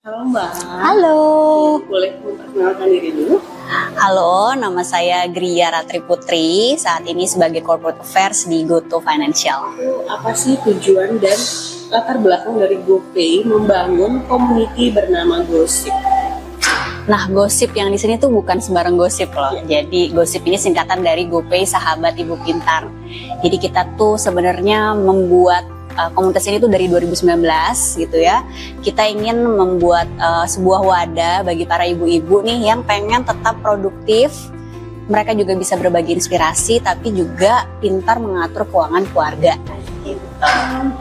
Halo Mbak. Halo. Boleh memperkenalkan diri dulu? Halo, nama saya Gria Ratri Putri. Saat ini sebagai Corporate Affairs di GoTo Financial. Apa sih tujuan dan latar belakang dari GoPay membangun community bernama Gosip? Nah, gosip yang di sini tuh bukan sembarang gosip loh. Jadi gosip ini singkatan dari GoPay Sahabat Ibu Pintar. Jadi kita tuh sebenarnya membuat komunitas ini tuh dari 2019 gitu ya. Kita ingin membuat sebuah wadah bagi para ibu-ibu nih yang pengen tetap produktif. Mereka juga bisa berbagi inspirasi tapi juga pintar mengatur keuangan keluarga. Gitu.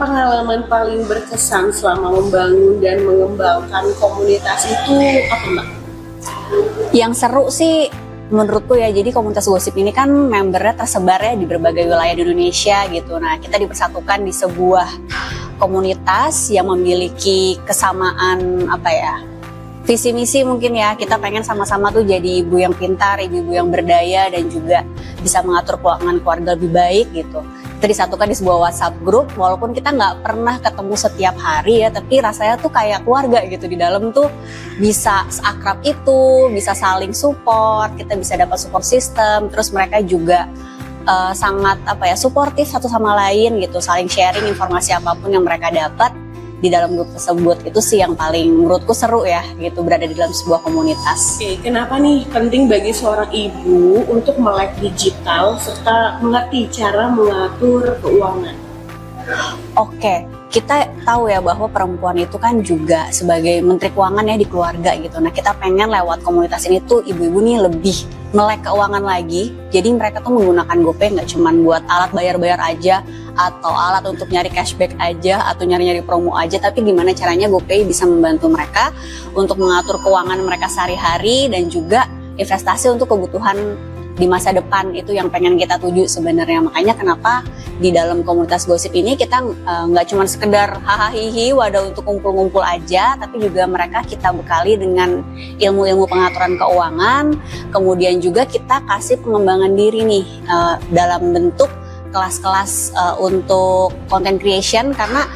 Pengalaman paling berkesan selama membangun dan mengembangkan komunitas itu apa Mbak? Yang seru sih menurutku ya, jadi komunitas gosip ini kan membernya tersebar ya di berbagai wilayah di Indonesia gitu. Nah, kita dipersatukan di sebuah komunitas yang memiliki kesamaan visi misi mungkin ya. Kita pengen sama-sama tuh jadi ibu yang pintar, ibu-ibu yang berdaya dan juga bisa mengatur keuangan keluarga lebih baik gitu. Kita disatukan di sebuah WhatsApp group, walaupun kita nggak pernah ketemu setiap hari ya, tapi rasanya tuh kayak keluarga gitu. Di dalam tuh bisa seakrab itu, bisa saling support, kita bisa dapat support system, terus mereka juga sangat suportif satu sama lain gitu, saling sharing informasi apapun yang mereka dapat di dalam grup tersebut. Itu sih yang paling menurutku seru ya gitu, berada di dalam sebuah komunitas. Oke, kenapa nih penting bagi seorang ibu untuk melek digital serta mengerti cara mengatur keuangan? Oke, kita tahu ya bahwa perempuan itu kan juga sebagai menteri keuangan ya di keluarga gitu. Nah, kita pengen lewat komunitas ini tuh ibu-ibu nih lebih melek keuangan lagi. Jadi mereka tuh menggunakan GoPay nggak cuma buat alat bayar-bayar aja atau alat untuk nyari cashback aja atau nyari-nyari promo aja, tapi gimana caranya GoPay bisa membantu mereka untuk mengatur keuangan mereka sehari-hari dan juga investasi untuk kebutuhan di masa depan. Itu yang pengen kita tuju sebenarnya. Makanya kenapa di dalam komunitas gosip ini kita nggak cuma sekedar hahaha wadah untuk kumpul-kumpul aja, tapi juga mereka kita bekali dengan ilmu-ilmu pengaturan keuangan. Kemudian juga kita kasih pengembangan diri nih dalam bentuk kelas-kelas untuk content creation, karena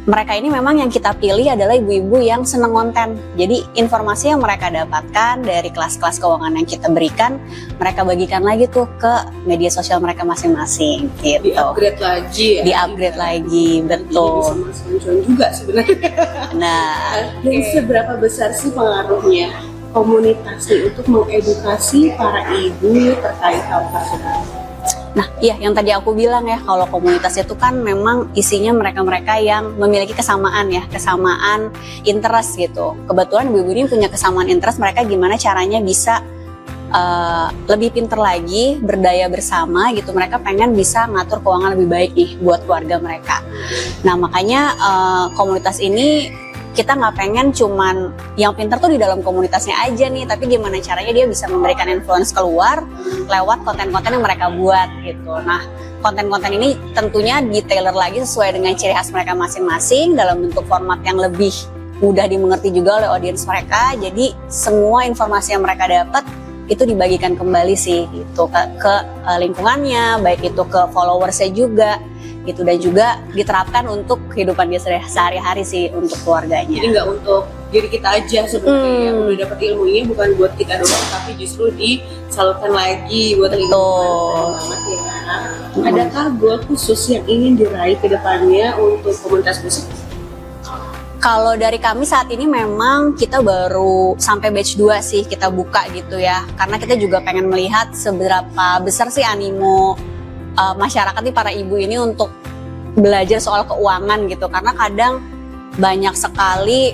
mereka ini memang yang kita pilih adalah ibu-ibu yang senang konten. Jadi informasi yang mereka dapatkan dari kelas-kelas keuangan yang kita berikan, mereka bagikan lagi tuh ke media sosial mereka masing-masing gitu. Di-upgrade lagi ya? Di-upgrade lagi, betul. Jadi bisa masuk juga sebenarnya. Nah, dan seberapa besar sih pengaruhnya komunitas nih untuk mengedukasi para ibu terkait hal tersebut? Nah, iya yang tadi aku bilang ya, kalau komunitas itu kan memang isinya mereka-mereka yang memiliki kesamaan interest gitu. Kebetulan ibu-ibu ini punya kesamaan interest, mereka gimana caranya bisa lebih pinter lagi, berdaya bersama gitu. Mereka pengen bisa ngatur keuangan lebih baik nih buat keluarga mereka. Nah, makanya komunitas ini kita nggak pengen cuman yang pintar tuh di dalam komunitasnya aja nih, tapi gimana caranya dia bisa memberikan influence keluar lewat konten-konten yang mereka buat gitu. Nah, konten-konten ini tentunya di-tailor lagi sesuai dengan ciri khas mereka masing-masing dalam bentuk format yang lebih mudah dimengerti juga oleh audiens mereka. Jadi semua informasi yang mereka dapat itu dibagikan kembali sih gitu ke lingkungannya, baik itu ke followersnya juga gitu, dan juga diterapkan untuk kehidupan dia sehari-hari sih untuk keluarganya. Jadi nggak untuk diri kita aja sebenarnya yang udah dapat ilmunya, bukan buat kita doang, tapi justru disalurkan lagi buat lingkungan. Banget ya. Adakah goal khusus yang ingin diraih ke depannya untuk komunitas musik? Kalau dari kami saat ini memang kita baru sampai batch 2 sih kita buka gitu ya, karena kita juga pengen melihat seberapa besar sih animo masyarakat nih, para ibu ini untuk belajar soal keuangan gitu. Karena kadang banyak sekali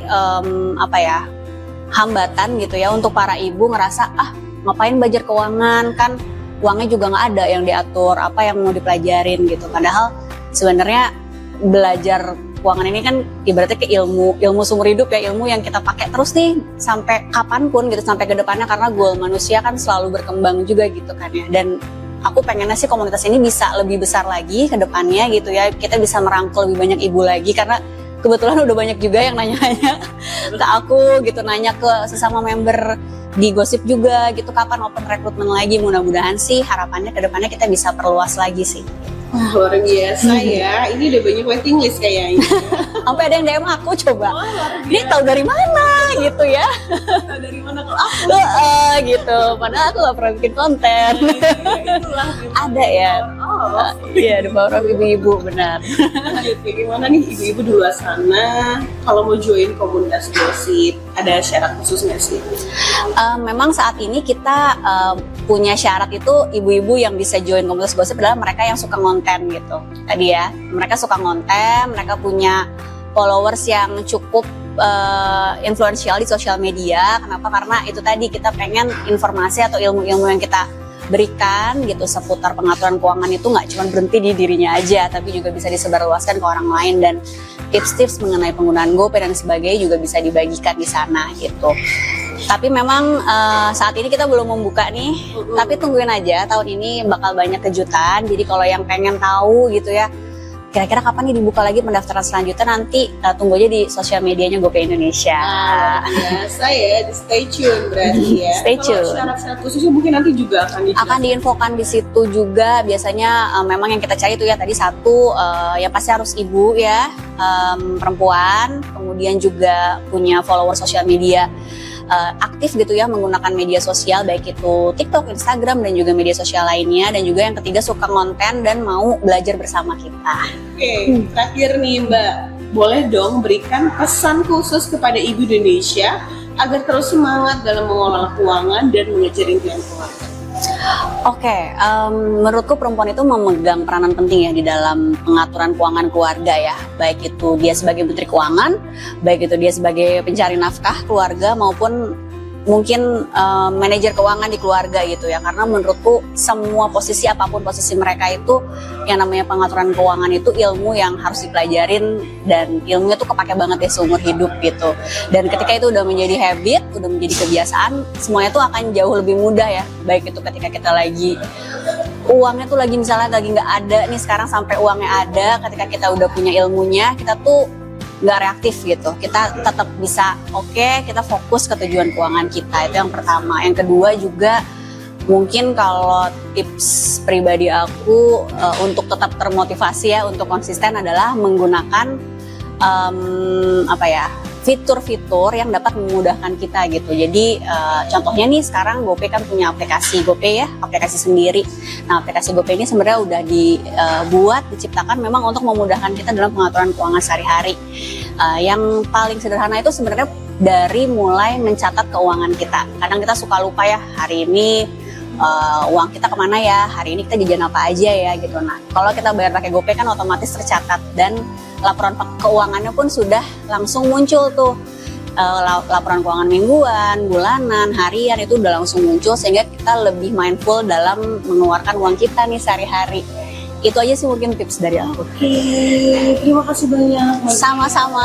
hambatan gitu ya untuk para ibu ngerasa ngapain belajar keuangan, kan uangnya juga nggak ada yang diatur, apa yang mau dipelajarin gitu. Padahal sebenarnya belajar keuangan ini kan ibaratnya ke ilmu seumur hidup ya, ilmu yang kita pakai terus nih sampai kapanpun gitu, sampai ke depannya, karena goal manusia kan selalu berkembang juga gitu kan ya. Dan aku pengennya sih komunitas ini bisa lebih besar lagi ke depannya gitu ya. Kita bisa merangkul lebih banyak ibu lagi, karena kebetulan udah banyak juga yang nanya-nanya ke aku gitu, nanya ke sesama member di Gosip juga gitu, kapan open recruitment lagi. Mudah-mudahan sih harapannya ke depannya kita bisa perluas lagi sih. Wah, luar biasa ya. Ini udah banyak waiting list kayaknya. Sampai ada yang DM aku, coba. Oh, Ini tahu dari mana? gitu ya. Tahu dari mana kalau aku? Gitu. Padahal aku gak pernah bikin konten. Itulah. Ada ya. Oh, Iya, the power of ibu-ibu, benar. lanjut ya, gimana nih ibu-ibu di luar sana kalau mau join komunitas gosip, ada syarat khusus nggak sih? Memang saat ini kita punya syarat itu ibu-ibu yang bisa join komunitas gosip adalah mereka yang suka konten gitu. Tadi ya, mereka suka konten, mereka punya followers yang cukup influential di sosial media. Kenapa? Karena itu tadi kita pengen informasi atau ilmu-ilmu yang kita berikan gitu seputar pengaturan keuangan itu nggak cuma berhenti di dirinya aja, tapi juga bisa disebarluaskan ke orang lain, dan tips-tips mengenai penggunaan GoPay dan sebagainya juga bisa dibagikan di sana gitu. Tapi memang saat ini kita belum membuka nih, tapi tungguin aja, tahun ini bakal banyak kejutan. Jadi kalau yang pengen tahu gitu ya, kira-kira kapan nih dibuka lagi pendaftaran selanjutnya, nanti tunggu aja di sosial medianya GoPay Indonesia. Biasa ya, stay tune berarti ya. Stay tune. Kalau syarat-syarat khususnya mungkin nanti juga akan dijelaskan. Akan diinfokan di situ juga. Biasanya memang yang kita cari itu ya tadi satu, ya pasti harus ibu ya, perempuan, kemudian juga punya follower sosial media aktif gitu ya, menggunakan media sosial baik itu TikTok, Instagram, dan juga media sosial lainnya, dan juga yang ketiga suka konten dan mau belajar bersama kita. Oke, terakhir nih Mbak, boleh dong berikan pesan khusus kepada ibu Indonesia agar terus semangat dalam mengelola keuangan dan mengejar impian keluarga. Oke, menurutku perempuan itu memegang peranan penting ya di dalam pengaturan keuangan keluarga ya. Baik itu dia sebagai menteri keuangan, baik itu dia sebagai pencari nafkah keluarga, maupun mungkin manajer keuangan di keluarga gitu ya. Karena menurutku semua posisi, apapun posisi mereka itu, yang namanya pengaturan keuangan itu ilmu yang harus dipelajarin, dan ilmunya tuh kepake banget ya seumur hidup gitu. Dan ketika itu udah menjadi habit, udah menjadi kebiasaan, semuanya tuh akan jauh lebih mudah ya. Baik itu ketika kita lagi uangnya tuh lagi misalnya lagi nggak ada nih, sekarang sampai uangnya ada, ketika kita udah punya ilmunya, kita tuh nggak reaktif gitu, kita tetap bisa kita fokus ke tujuan keuangan kita. Itu yang pertama. Yang kedua juga mungkin kalau tips pribadi aku untuk tetap termotivasi ya, untuk konsisten adalah menggunakan fitur-fitur yang dapat memudahkan kita gitu. Jadi contohnya nih sekarang GoPay kan punya aplikasi GoPay ya, aplikasi sendiri. Nah, aplikasi GoPay ini sebenarnya udah dibuat, diciptakan memang untuk memudahkan kita dalam pengaturan keuangan sehari-hari. Yang paling sederhana itu sebenarnya dari mulai mencatat keuangan kita. Kadang kita suka lupa ya, hari ini uang kita kemana ya, hari ini kita jajan apa aja ya gitu. Nah, kalau kita bayar pakai GoPay kan otomatis tercatat, dan laporan keuangannya pun sudah langsung muncul tuh. Laporan keuangan mingguan, bulanan, harian itu udah langsung muncul, sehingga kita lebih mindful dalam mengeluarkan uang kita nih sehari-hari. Itu aja sih mungkin tips dari aku. Oke, terima kasih banyak. Sama-sama.